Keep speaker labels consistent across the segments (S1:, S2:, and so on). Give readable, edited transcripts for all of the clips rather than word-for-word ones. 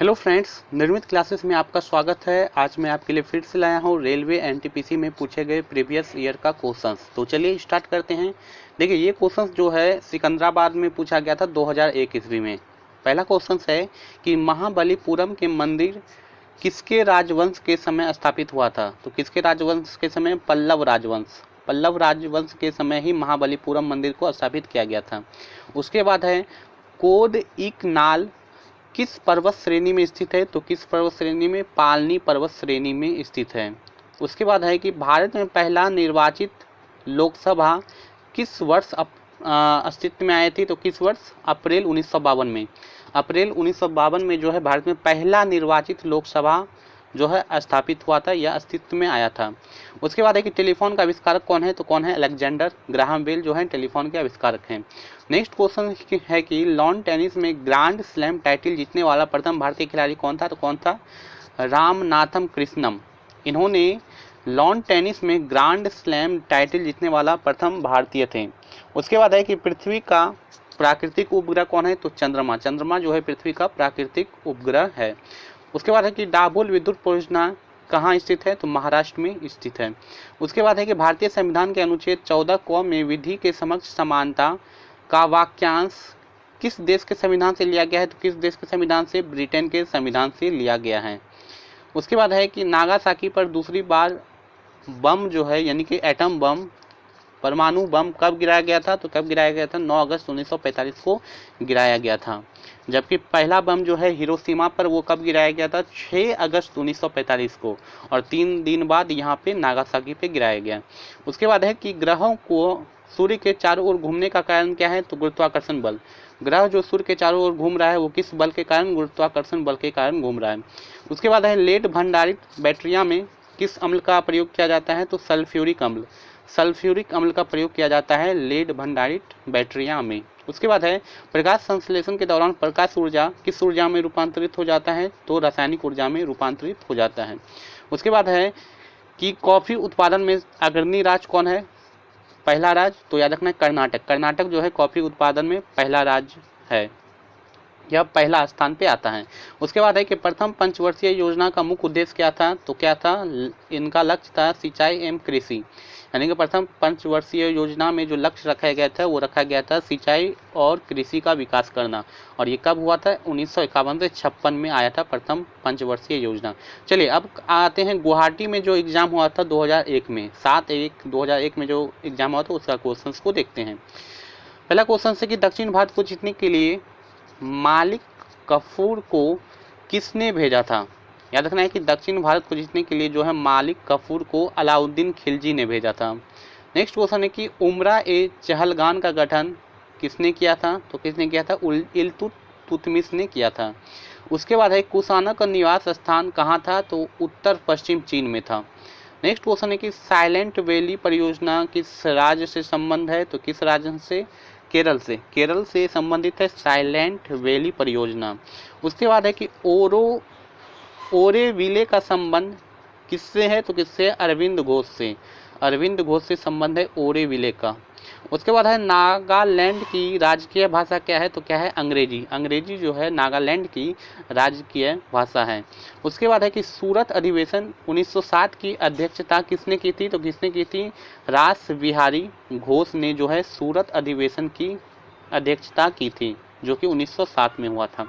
S1: Hello friends, निर्मित classes में आपका स्वागत है। आज मैं आपके लिए फिर से लाया हूँ रेलवे एनटीपीसी में पूछे गए प्रीवियस ईयर का क्वेश्चंस। तो चलिए स्टार्ट करते हैं। देखिए, ये क्वेश्चंस जो है सिकंदराबाद में पूछा गया था 2001 ईस्वी में। पहला क्वेश्चंस है कि महाबलीपुरम के मंदिर किसके राजवंश के समय स्थापित हुआ था। तो किसके राजवंश के समय? पल्लव राजवंश। पल्लव राजवंश के समय ही महाबलीपुरम मंदिर को स्थापित किया गया था। उसके बाद है कोड इकनाल किस पर्वत श्रेणी में स्थित है? तो किस पर्वत श्रेणी में? पालनी पर्वत श्रेणी में स्थित है। उसके बाद है कि भारत में पहला निर्वाचित लोकसभा किस वर्ष अस्तित्व में आई थी? तो किस वर्ष? अप्रैल 1952 में। अप्रैल 1952 में जो है भारत में पहला निर्वाचित लोकसभा जो है स्थापित हुआ था या अस्तित्व में आया था। उसके बाद है कि टेलीफोन का आविष्कारक कौन है? तो कौन है? अलेक्जेंडर ग्राहम बेल जो है टेलीफोन के आविष्कारक हैं। नेक्स्ट क्वेश्चन है कि लॉन टेनिस में ग्रैंड स्लैम टाइटल जीतने वाला प्रथम भारतीय खिलाड़ी कौन था? तो कौन था? रामनाथम कृष्णम। इन्होंने लॉन टेनिस में ग्रैंड स्लैम टाइटल जीतने वाला प्रथम भारतीय थे। उसके बाद है कि पृथ्वी का प्राकृतिक उपग्रह कौन है? तो चंद्रमा। चंद्रमा जो है पृथ्वी का प्राकृतिक उपग्रह है। उसके बाद है कि डाबुल विद्युत परियोजना कहाँ स्थित है? तो महाराष्ट्र में स्थित है। उसके बाद है कि भारतीय संविधान के अनुच्छेद 14 क में विधि के समक्ष समानता का वाक्यांश किस देश के संविधान से लिया गया है? तो किस देश के संविधान से? ब्रिटेन के संविधान से लिया गया है। उसके बाद है कि नागासाकी पर दूसरी बार बम जो है यानी कि एटम बम, परमाणु बम कब गिराया गया था? तो कब गिराया गया था? 9 अगस्त 1945 को गिराया गया था। जबकि पहला बम जो है हिरोशिमा पर वो कब गिराया गया था? 6 अगस्त 1945 को, और 3 दिन बाद यहाँ पे नागासाकी पे गिराया गया। उसके बाद है कि ग्रहों को सूर्य के चारों ओर घूमने का कारण क्या है? तो गुरुत्वाकर्षण बल। ग्रह जो सूर्य के चारों ओर घूम रहा है वो किस बल के कारण? गुरुत्वाकर्षण बल के कारण घूम रहा है। उसके बाद है लेड भंडारित बैटरिया में किस अम्ल का प्रयोग किया जाता है? तो सल्फ्यूरिक अम्ल। सल्फ्यूरिक अम्ल का प्रयोग किया जाता है लेड भंडारित बैटरिया में। उसके बाद है प्रकाश संश्लेषण के दौरान प्रकाश ऊर्जा किस ऊर्जा में रूपांतरित हो जाता है? तो रासायनिक ऊर्जा में रूपांतरित हो जाता है। उसके बाद है कि कॉफी उत्पादन में अग्रणी राज्य कौन है? पहला राज्य तो याद रखना है कर्नाटक। कर्नाटक जो है कॉफी उत्पादन में पहला राज्य है, यह पहला स्थान पे आता है। उसके बाद है कि प्रथम पंचवर्षीय योजना का मुख्य उद्देश्य क्या था? तो क्या था? इनका लक्ष्य था सिंचाई एवं कृषि। यानी कि प्रथम पंचवर्षीय योजना में जो लक्ष्य रखा गया था वो रखा गया था सिंचाई और कृषि का विकास करना। और ये कब हुआ था? 1951 से 56 में आया था प्रथम पंचवर्षीय योजना। चलिए अब आते हैं गुवाहाटी में जो एग्जाम हुआ था 2001 में, 7/1/2001 में जो एग्जाम हुआ था उसका क्वेश्चन को देखते हैं। पहला क्वेश्चन है कि दक्षिण भारत को जीतने के लिए मालिक कफूर को किसने भेजा था? याद रखना है कि दक्षिण भारत को जीतने के लिए जो है मालिक कफूर को अलाउद्दीन खिलजी ने भेजा था। नेक्स्ट क्वेश्चन है कि उमरा ए चहलगान का गठन किसने किया था? तो किसने किया था? इल्तुतमिश ने किया था। उसके बाद है कुशाना का निवास स्थान कहाँ था? तो उत्तर पश्चिम चीन में था। नेक्स्ट क्वेश्चन है कि साइलेंट वैली परियोजना किस राज्य से संबंध है? तो किस राज्य से? केरल से। केरल से संबंधित है साइलेंट वैली परियोजना। उसके बाद है कि ओरेविले का संबंध किससे है? तो किससे? अरविंद घोष से। अरविंद घोष से संबंध है ओरेविले का। उसके बाद है नागालैंड की राजकीय भाषा क्या है? तो क्या है? अंग्रेजी। अंग्रेजी जो है नागालैंड की राजकीय भाषा है। उसके बाद है कि सूरत अधिवेशन 1960 की अध्यक्षता किसने की थी? तो किसने की थी? रास बिहारी घोष ने जो है सूरत अधिवेशन की अध्यक्षता की थी, जो कि 1960 में हुआ था।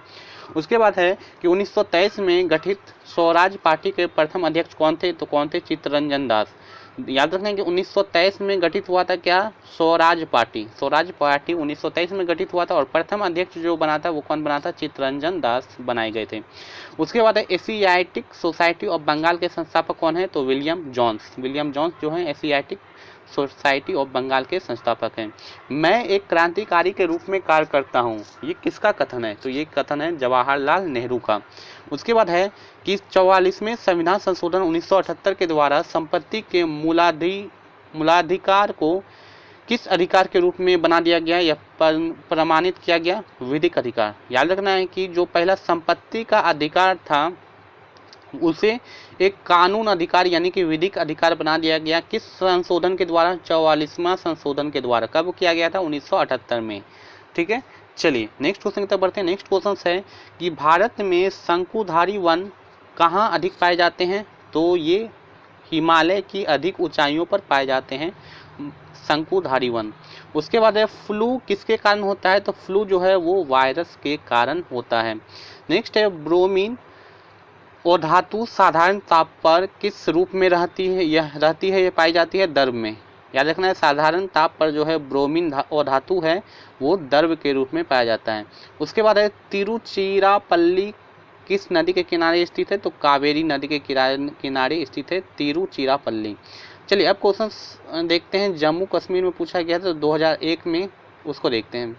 S1: उसके बाद है कि 1923 में गठित स्वराज पार्टी के प्रथम अध्यक्ष कौन थे? तो कौन थे? चित्तरंजन दास। याद रखना कि 1923 में गठित हुआ था क्या? स्वराज पार्टी। स्वराज पार्टी 1923 में गठित हुआ था और प्रथम अध्यक्ष जो बना था वो कौन बना था? चित्तरंजन दास बनाए गए थे। उसके बाद है एशियाटिक सोसाइटी ऑफ बंगाल के संस्थापक कौन है? तो विलियम जोन्स। विलियम जोन्स जो है एशियाटिक सोसाइटी ऑफ बंगाल के संस्थापक हैं। मैं एक क्रांतिकारी के रूप में कार्य करता हूँ, ये किसका कथन है? तो ये कथन है जवाहरलाल नेहरू का। उसके बाद है कि 44वें संविधान संशोधन 1978 के द्वारा संपत्ति के मूलाधिकार को किस अधिकार के रूप में बना दिया गया या प्रमाणित किया गया? विधिक अधिकार। याद रखना है कि जो पहला संपत्ति का अधिकार था उसे एक कानून अधिकार यानी कि विधिक अधिकार बना दिया गया। किस संशोधन के द्वारा? 44वां संशोधन के द्वारा। कब किया गया था? 1978 में। ठीक है। चलिए नेक्स्ट क्वेश्चन की तरफ बढ़ते हैं। नेक्स्ट क्वेश्चन है कि भारत में शंकुधारी वन कहाँ अधिक पाए जाते हैं? तो ये हिमालय की अधिक ऊंचाइयों पर पाए जाते हैं शंकुधारी वन। उसके बाद है फ्लू किसके कारण होता है? तो फ्लू जो है वो वायरस के कारण होता है। नेक्स्ट है ब्रोमीन और धातु साधारण ताप पर किस रूप में रहती है? ये पाई जाती है द्रव में। याद रखना है, साधारण ताप पर जो है ब्रोमीन और धातु है वो द्रव के रूप में पाया जाता है। उसके बाद है तिरुचिरापल्ली किस नदी के किनारे स्थित है? तो कावेरी नदी के किनारे स्थित है तिरुचिरापल्ली। चलिए अब क्वेश्चन देखते हैं, जम्मू कश्मीर में पूछा गया था 2001 में, उसको देखते हैं।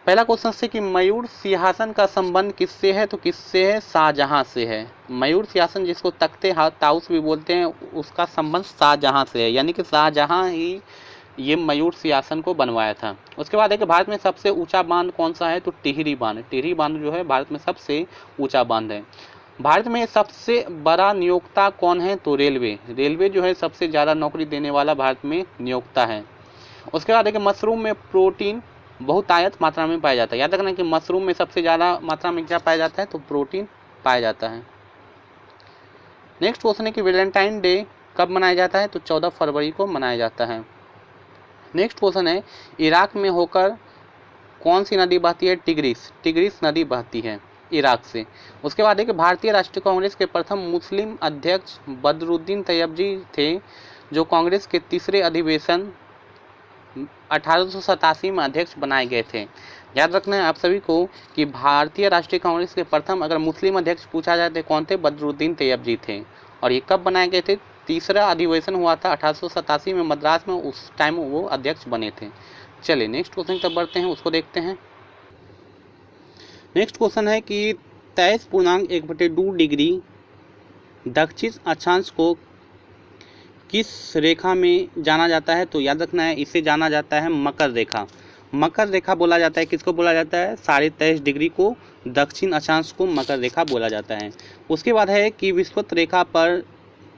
S1: पहला क्वेश्चन से कि मयूर सिंहासन का संबंध किससे है? तो किससे है? शाहजहां से है। मयूर सिंहासन जिसको तख्ते ताउस भी बोलते हैं, उसका संबंध शाहजहां से है, यानी कि शाहजहां ही ये मयूर सिंहासन को बनवाया था। उसके बाद है कि भारत में सबसे ऊंचा बांध कौन सा है? तो टिहरी बांध। टिहरी बांध जो है भारत में सबसे ऊंचा बांध है। भारत में सबसे बड़ा नियोक्ता कौन है? तो रेलवे। रेलवे जो है सबसे ज़्यादा नौकरी देने वाला भारत में नियोक्ता है। उसके बाद है कि मशरूम में प्रोटीन बहुतायत मात्रा में पाया जाता है। याद रखना कि मशरूम में सबसे ज़्यादा मात्रा में क्या पाया जाता है? तो प्रोटीन पाया जाता है। नेक्स्ट क्वेश्चन है कि वैलेंटाइन डे कब मनाया जाता है? तो 14 फरवरी को मनाया जाता है। नेक्स्ट क्वेश्चन है इराक में होकर कौन सी नदी बहती है? टिग्रिस। टिग्रिस नदी बहती है इराक से। उसके बाद है कि भारतीय राष्ट्रीय कांग्रेस के प्रथम मुस्लिम अध्यक्ष बदरुद्दीन तैयबजी थे, जो कांग्रेस के तीसरे अधिवेशन 1887 में अध्यक्ष बनाए गए थे। याद रखना है आप सभी को कि भारतीय राष्ट्रीय कांग्रेस के प्रथम अगर मुस्लिम अध्यक्ष पूछा जाए तो कौन थे? बदरुद्दीन तैयबजी थे। और ये कब बनाए गए थे? तीसरा अधिवेशन हुआ था 1887 में मद्रास में, उस टाइम वो अध्यक्ष बने थे। चलिए नेक्स्ट क्वेश्चन तब बढ़ते हैं, उसको देखते हैं। नेक्स्ट क्वेश्चन है कि 23.1/2 डिग्री दक्षिण अक्षांश को किस रेखा में जाना जाता है? तो याद रखना है इसे जाना जाता है मकर रेखा। मकर रेखा बोला जाता है, किसको बोला जाता है? 23.5 डिग्री को दक्षिण अक्षांश को मकर रेखा बोला जाता है। उसके बाद है कि विषुवत रेखा पर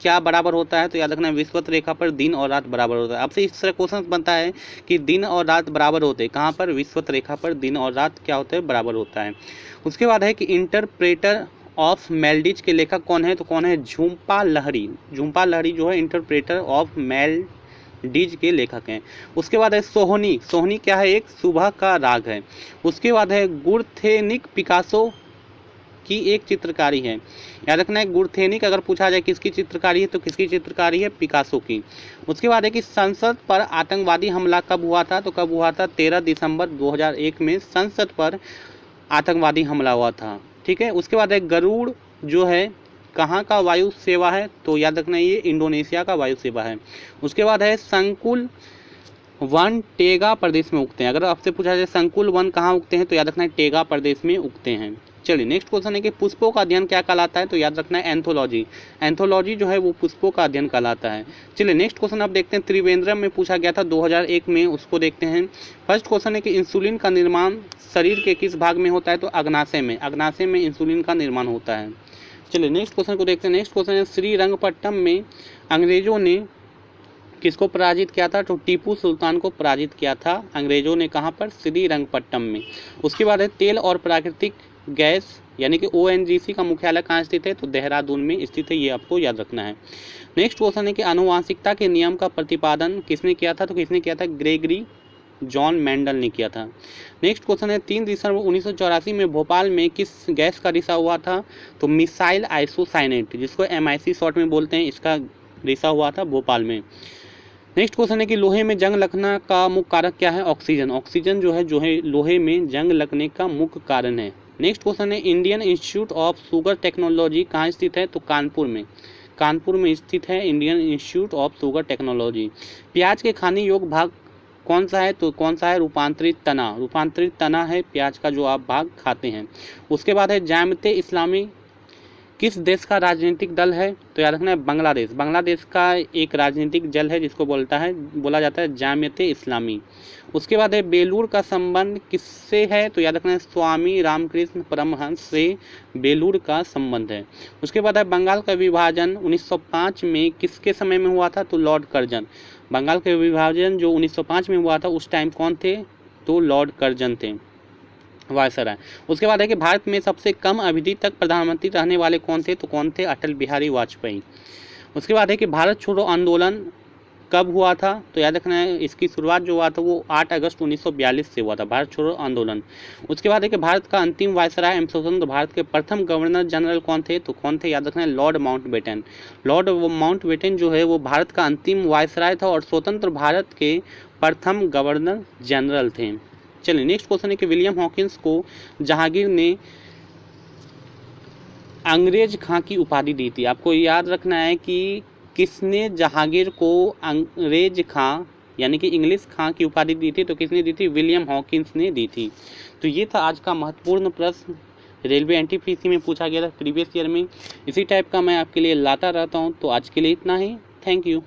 S1: क्या बराबर होता है? तो याद रखना है विषुवत रेखा पर दिन और रात बराबर होता है। आपसे इस तरह क्वेश्चन बनता है कि दिन और रात बराबर होते हैं, कहाँ पर? विषुवत रेखा पर दिन और रात क्या होता है? बराबर होता है। उसके बाद है कि इंटरप्रेटर ऑफ मेल्डिज के लेखक कौन है? तो कौन है? झुम्पा लाहिड़ी। झुम्पा लाहिड़ी जो है इंटरप्रेटर ऑफ मेल्डिज के लेखक हैं। उसके बाद है सोहनी। सोहनी क्या है? एक सुबह का राग है। उसके बाद है गुरथेनिक पिकासो की एक चित्रकारी है। याद रखना है गुरथेनिक अगर पूछा जाए किसकी चित्रकारी है तो किसकी चित्रकारी है? पिकासो की। उसके बाद है कि संसद पर आतंकवादी हमला कब हुआ था? तो कब हुआ था? 13 दिसंबर 2001 में संसद पर आतंकवादी हमला हुआ था। ठीक है। उसके बाद है गरुड़ जो है कहाँ का वायु सेवा है? तो याद रखना ये इंडोनेशिया का वायु सेवा है। उसके बाद है संकुल वन टेगा प्रदेश में उगते हैं। अगर आपसे पूछा जाए संकुल वन कहाँ उगते हैं तो याद रखना है टेगा प्रदेश में उगते हैं। चलिए नेक्स्ट क्वेश्चन है कि पुष्पों का अध्ययन क्या कहलाता है? तो याद रखना है एंथोलॉजी। एंथोलॉजी जो है वो पुष्पों का अध्ययन कहलाता है। चलिए नेक्स्ट क्वेश्चन आप देखते हैं, त्रिवेंद्रम में पूछा गया था 2001 में, उसको देखते हैं। फर्स्ट क्वेश्चन है कि इंसुलिन का निर्माण शरीर के किस भाग में होता है? तो अग्नाशय में। अग्नाशय में इंसुलिन का निर्माण होता है। चलिए नेक्स्ट क्वेश्चन को देखते हैं। नेक्स्ट क्वेश्चन है श्रीरंगपट्टनम में अंग्रेजों ने किसको पराजित किया था? तो टीपू सुल्तान को पराजित किया था अंग्रेजों ने। कहाँ पर? श्रीरंगपट्टनम में। उसके बाद है तेल और प्राकृतिक गैस यानी कि ONGC का मुख्यालय कहाँ स्थित है? तो देहरादून में स्थित है, ये आपको याद रखना है। नेक्स्ट क्वेश्चन है कि आनुवांशिकता के नियम का प्रतिपादन किसने किया था? तो किसने किया था? ग्रेगरी जॉन मेंडल ने किया था। नेक्स्ट क्वेश्चन है 3 दिसंबर 1984 में भोपाल में किस गैस का रिसाव हुआ था? तो मिसाइल आइसोसाइनेट, जिसको MIC शॉर्ट में बोलते हैं, इसका रिसाव हुआ था भोपाल में। नेक्स्ट क्वेश्चन है कि लोहे में जंग लगना का मुख्य कारक क्या है? ऑक्सीजन। ऑक्सीजन जो है लोहे में जंग लगने का मुख्य कारण है। नेक्स्ट क्वेश्चन है Indian institute of sugar technology कहाँ स्थित है? तो कानपुर में। कानपुर में स्थित है Indian institute of sugar technology. प्याज के खाने योग्य भाग कौन सा है? तो कौन सा है? रूपांतरित तना। रूपांतरित तना है प्याज का जो आप भाग खाते हैं। उसके बाद है जामते इस्लामी किस देश का राजनीतिक दल है? तो याद रखना है बांग्लादेश। बांग्लादेश का एक राजनीतिक दल है जिसको बोला जाता है जामियत इस्लामी। उसके बाद है बेलूर का संबंध किससे है? तो याद रखना है स्वामी रामकृष्ण परमहंस से बेलूर का संबंध है। उसके बाद है बंगाल का विभाजन 1905 में किसके समय में हुआ था? तो लॉर्ड कर्जन। बंगाल का विभाजन जो 1905 में हुआ था उस टाइम कौन थे? तो लॉर्ड कर्जन थे। वायसराय। उसके बाद है कि भारत में सबसे कम अवधि तक प्रधानमंत्री रहने वाले कौन थे, तो कौन थे, अटल बिहारी वाजपेयी। उसके बाद है कि भारत छोड़ो आंदोलन कब हुआ था, तो याद रखना है इसकी शुरुआत जो हुआ था वो 8 अगस्त 1942 से हुआ था, भारत छोड़ो आंदोलन। उसके बाद है कि भारत का अंतिम वायसराय एवं स्वतंत्र भारत के प्रथम गवर्नर जनरल कौन थे, तो कौन थे, याद रखना है लॉर्ड माउंटबेटन। लॉर्ड माउंटबेटन जो है वो भारत का अंतिम वायसराय था और स्वतंत्र भारत के प्रथम गवर्नर जनरल थे। चलिए नेक्स्ट क्वेश्चन है कि विलियम हॉकिंस को जहांगीर ने अंग्रेज खां की उपाधि दी थी। आपको याद रखना है कि किसने जहांगीर को अंग्रेज खां यानी कि इंग्लिश खां की उपाधि दी थी, तो किसने दी थी, विलियम हॉकिंस ने दी थी। तो ये था आज का महत्वपूर्ण प्रश्न, रेलवे एनटीपीसी में पूछा गया था प्रीवियस ईयर में। इसी टाइप का मैं आपके लिए लाता रहता हूँ। तो आज के लिए इतना ही, थैंक यू।